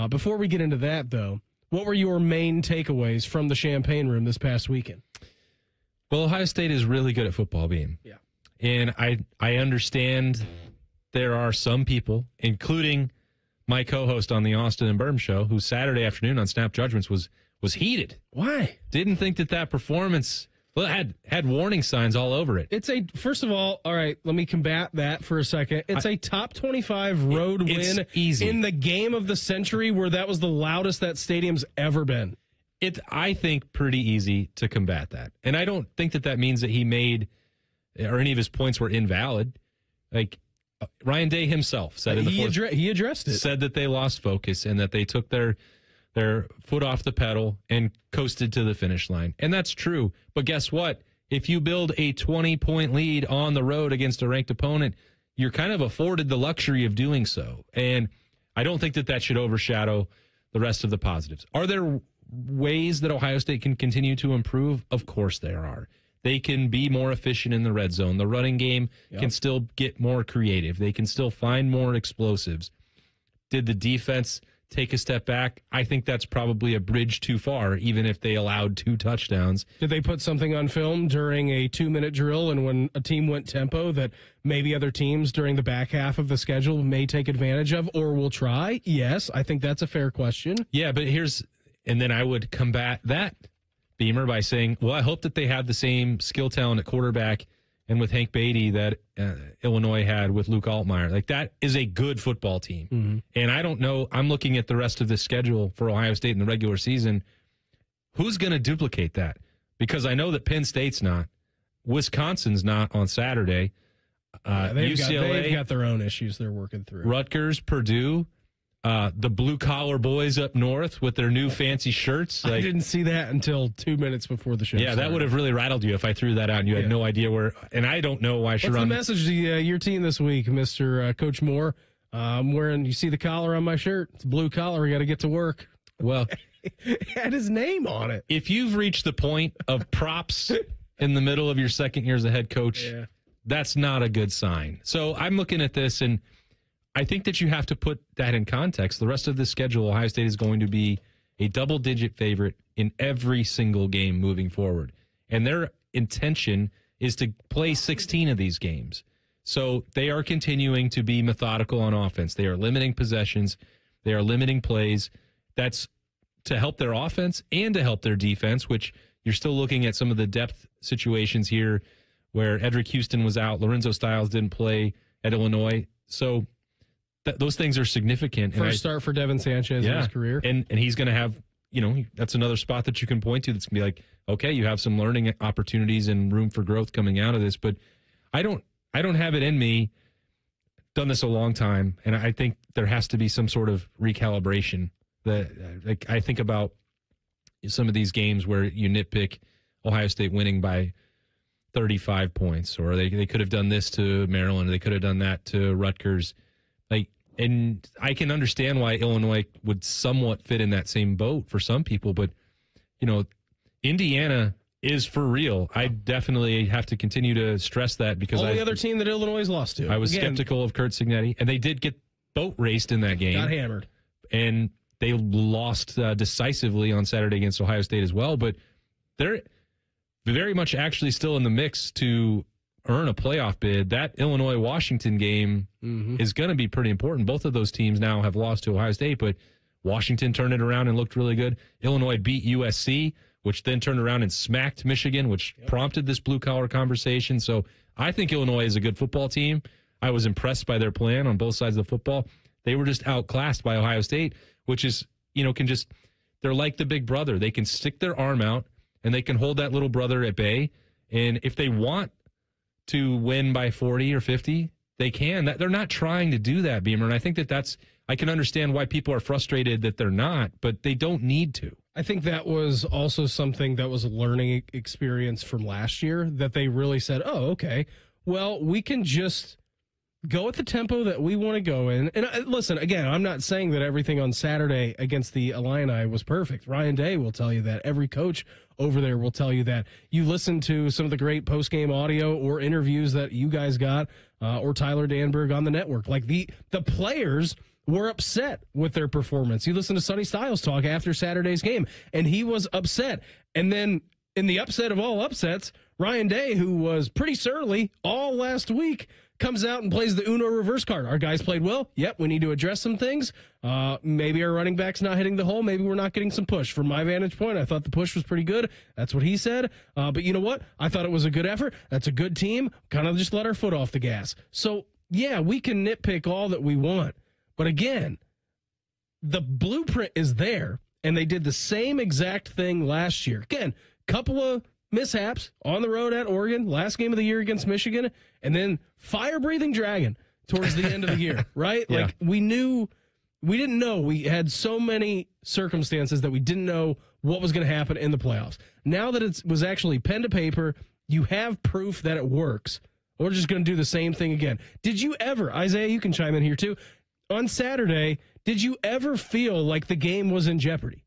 Before we get into that, though, what were your main takeaways from the Champaign room this past weekend? Well, Ohio State is really good at football, Beam. Yeah. And I understand there are some people, including my co-host on the Austin and Berm show, who Saturday afternoon on Snap Judgments was heated. Why? Didn't think that performance had warning signs all over it. First of all right, let me combat that for a second. It's a top 25 road win easy. In the game of the century where that was the loudest that stadium's ever been. It's, I think, pretty easy to combat that. And I don't think that means that he made or any of his points were invalid. Like Ryan Day himself said in the he addressed it. Said that they lost focus and that they took their foot off the pedal and coasted to the finish line. And that's true. But guess what? If you build a 20-point lead on the road against a ranked opponent, you're kind of afforded the luxury of doing so. And I don't think that should overshadow the rest of the positives. Are there ways that Ohio State can continue to improve? Of course there are. They can be more efficient in the red zone. The running game can still get more creative. They can still find more explosives. Did the defense take a step back? I think that's probably a bridge too far, even if they allowed 2 touchdowns. Did they put something on film during a 2-minute drill and when a team went tempo that maybe other teams during the back half of the schedule may take advantage of or will try? Yes, I think that's a fair question. Yeah, but and then I would combat that, Beamer, by saying, well, I hope that they have the same skill talent at quarterback and with Hank Beatty that Illinois had with Luke Altmaier. Like, that is a good football team. Mm-hmm. And I don't know, I'm looking at the rest of the schedule for Ohio State in the regular season. Who's going to duplicate that? Because I know that Penn State's not. Wisconsin's not on Saturday. UCLA, they've got their own issues they're working through. Rutgers, Purdue, the blue-collar boys up north with their new fancy shirts. I didn't see that until 2 minutes before the show started. That would have really rattled you if I threw that out and you had no idea where. And I don't know why Sharon. What's the message to your team this week, Mr. Coach Moore? I'm wearing, you see the collar on my shirt? It's a blue collar. We got to get to work. Well, it had his name on it. If you've reached the point of props in the middle of your second year as a head coach, that's not a good sign. So I'm looking at this, and I think that you have to put that in context. The rest of the schedule, Ohio State is going to be a double-digit favorite in every single game moving forward. And their intention is to play 16 of these games. So they are continuing to be methodical on offense. They are limiting possessions. They are limiting plays. That's to help their offense and to help their defense, which you're still looking at some of the depth situations here where Edric Houston was out. Lorenzo Styles didn't play at Illinois. So those things are significant. First start for Devin Sanchez in his career. And he's going to have, that's another spot that you can point to that's going to be like, okay, you have some learning opportunities and room for growth coming out of this. But I don't have it in me. Done this a long time, and I think there has to be some sort of recalibration. Like I think about some of these games where you nitpick Ohio State winning by 35 points, or they could have done this to Maryland, or they could have done that to Rutgers. And I can understand why Illinois would somewhat fit in that same boat for some people, but, Indiana is for real. I definitely have to continue to stress that because only other team that Illinois lost to. I was skeptical of Kurt Signetti, and they did get boat raced in that game. Got hammered. And they lost decisively on Saturday against Ohio State as well, but they're very much actually still in the mix to earn a playoff bid. That Illinois-Washington game is going to be pretty important. Both of those teams now have lost to Ohio State, but Washington turned it around and looked really good. Illinois beat USC, which then turned around and smacked Michigan, which prompted this blue-collar conversation. So I think Illinois is a good football team. I was impressed by their plan on both sides of the football. They were just outclassed by Ohio State, which is, they're like the big brother. They can stick their arm out, and they can hold that little brother at bay. And if they want to win by 40 or 50, they can. They're not trying to do that, Beamer. And I think I can understand why people are frustrated that they're not, but they don't need to. I think that was also something that was a learning experience from last year, that they really said, oh, okay, well, we can just go at the tempo that we want to go in. And listen, again, I'm not saying that everything on Saturday against the Illini was perfect. Ryan Day will tell you that. Every coach over there will tell you that. You listen to some of the great post-game audio or interviews that you guys got, or Tyler Danberg on the network. Like the players were upset with their performance. You listen to Sonny Styles talk after Saturday's game, and he was upset. And then in the upset of all upsets, Ryan Day, who was pretty surly all last week, comes out and plays the Uno reverse card. Our guys played well. Yep, we need to address some things. Maybe our running back's not hitting the hole. Maybe we're not getting some push. From my vantage point, I thought the push was pretty good. That's what he said. But you know what? I thought it was a good effort. That's a good team. Kind of just let our foot off the gas. So, yeah, we can nitpick all that we want. But again, the blueprint is there, and they did the same exact thing last year. Again, couple of mishaps on the road at Oregon, last game of the year against Michigan, and then fire-breathing dragon towards the end of the year, right? Yeah. Like, we didn't know. We had so many circumstances that we didn't know what was going to happen in the playoffs. Now that it was actually pen to paper, you have proof that it works. We're just going to do the same thing again. Did you ever, Isaiah, you can chime in here too, on Saturday, did you ever feel like the game was in jeopardy?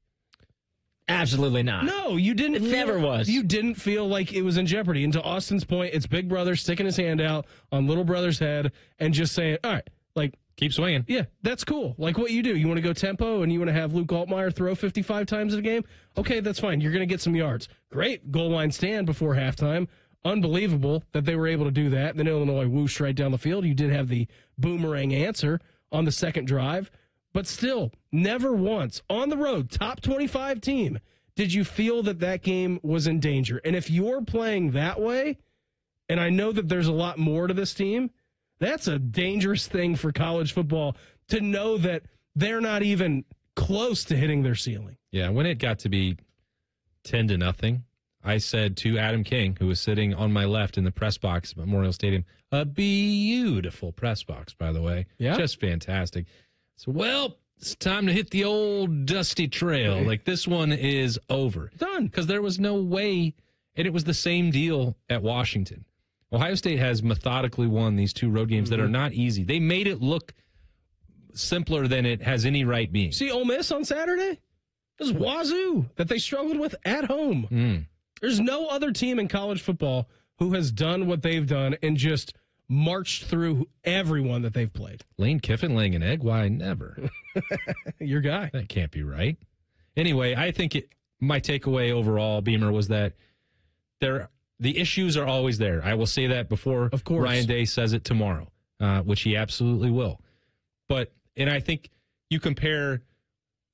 Absolutely not. No, you didn't. It never was. You didn't feel like it was in jeopardy. And to Austin's point, it's Big Brother sticking his hand out on little brother's head and just saying, all right, like, keep swinging. Yeah, that's cool. Like what you do. You want to go tempo and you want to have Luke Altmaier throw 55 times in a game? Okay, that's fine. You're going to get some yards. Great goal line stand before halftime. Unbelievable that they were able to do that. Then Illinois whooshed right down the field. You did have the boomerang answer on the second drive. But still, never once on the road, top 25 team, did you feel that that game was in danger. And if you're playing that way, and I know that there's a lot more to this team, that's a dangerous thing for college football to know that they're not even close to hitting their ceiling. Yeah, when it got to be 10-0, I said to Adam King, who was sitting on my left in the press box at Memorial Stadium, a beautiful press box, by the way. Yeah. Just fantastic. So, well, it's time to hit the old dusty trail. Like, this one is over. Done. Because there was no way, and it was the same deal at Washington. Ohio State has methodically won these two road games that are not easy. They made it look simpler than it has any right being. See Ole Miss on Saturday? It was Wazoo that they struggled with at home. There's no other team in college football who has done what they've done and just marched through everyone that they've played. Lane Kiffin laying an egg? Why, never. Your guy. That can't be right. Anyway, I think my takeaway overall, Beamer, was that the issues are always there. I will say that before of course. Ryan Day says it tomorrow, which he absolutely will. And I think you compare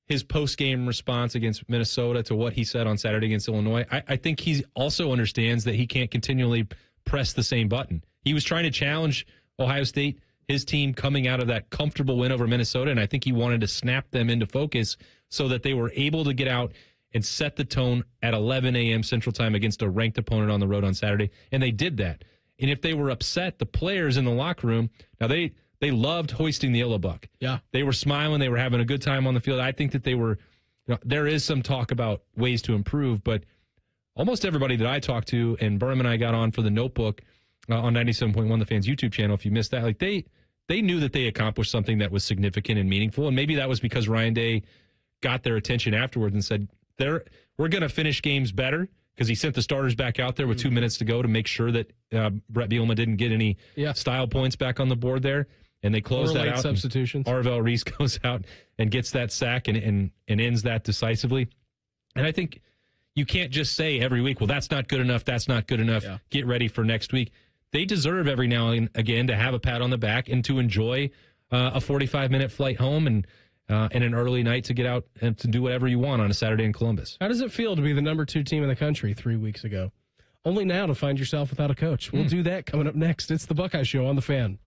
his post-game response against Minnesota to what he said on Saturday against Illinois. I think he also understands that he can't continually press the same button. He was trying to challenge Ohio State, his team coming out of that comfortable win over Minnesota, and I think he wanted to snap them into focus so that they were able to get out and set the tone at 11 a.m. Central Time against a ranked opponent on the road on Saturday, and they did that. And if they were upset, the players in the locker room, now they loved hoisting the yellow buck. Yeah. They were smiling. They were having a good time on the field. I think that they were, there is some talk about ways to improve, but almost everybody that I talked to, and Berm and I got on for the Notebook on 97.1 The Fans YouTube channel, if you missed that, like they knew that they accomplished something that was significant and meaningful, and maybe that was because Ryan Day got their attention afterwards and said, we're going to finish games better, because he sent the starters back out there with 2 minutes to go to make sure that Brett Bielema didn't get any style points back on the board there, and they closed that out. Substitutions. Arvell Reese goes out and gets that sack and ends that decisively. And I think you can't just say every week, well, that's not good enough, that's not good enough, get ready for next week. They deserve every now and again to have a pat on the back and to enjoy a 45-minute flight home and an early night to get out and to do whatever you want on a Saturday in Columbus. How does it feel to be the number 2 team in the country 3 weeks ago? Only now to find yourself without a coach. We'll do that coming up next. It's the Buckeye Show on The Fan.